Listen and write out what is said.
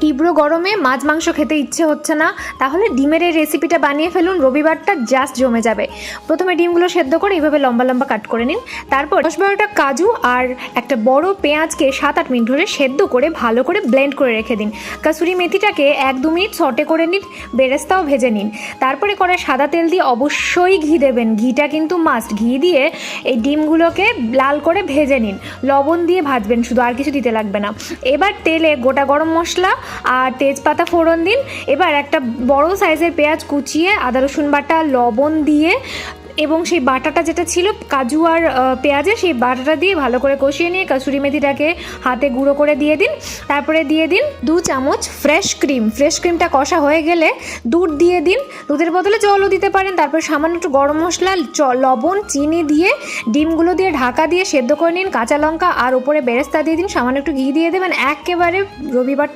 তীব্র গরমে মাছ মাংস খেতে ইচ্ছে হচ্ছে না, তাহলে ডিমের এই রেসিপিটা বানিয়ে ফেলুন, রবিবারটা জাস্ট জমে যাবে। প্রথমে ডিমগুলো সেদ্ধ করে এইভাবে লম্বা লম্বা কাট করে নিন। তারপর 10-12টা কাজু আর একটা বড় পেঁয়াজকে 7-8 মিনিট ধরে সেদ্ধ করে ভালো করে ব্লেন্ড করে রেখে দিন। কাসুরি মেথিটাকে 1-2 মিনিট সটে করে নিন, বেরেস্তাও ভেজে নিন। তারপরে কড়ায় সাদা তেল দিয়ে অবশ্যই ঘি দেবেন, ঘিটা কিন্তু মাস্ট। ঘি দিয়ে এই ডিমগুলোকে লাল করে ভেজে নিন, লবণ দিয়ে ভাজবেন শুধু, আর কিছু দিতে লাগবে না। এবার তেলে গোটা গরম মশলা আর তেজপাতা ফোড়ন দিন। এবার একটা বড় সাইজের পেঁয়াজ কুচিয়ে, আদা রসুন বাটা, লবণ দিয়ে এবং সেই বাটাটা যেটা ছিল কাজু আর পেঁয়াজের, সেই বাটাটা দিয়ে ভালো করে কষিয়ে নিয়ে কাসুরি মেথিটাকে হাতে গুঁড়ো করে দিয়ে দিন। তারপরে দিয়ে দিন 2 চামচ ফ্রেশ ক্রিম। ফ্রেশ ক্রিমটা কষা হয়ে গেলে দুধ দিয়ে দিন, দুধের বদলে জলও দিতে পারেন। তারপর সামান্য একটু গরম মশলা, লবণ, চিনি দিয়ে ডিমগুলো দিয়ে ঢাকা দিয়ে সেদ্ধ করে নিন। কাঁচা লঙ্কা আর উপরে বেরেস্তা দিয়ে দিন, সামান্য একটু ঘি দিয়ে দেবেন। একেবারে রবিবারটা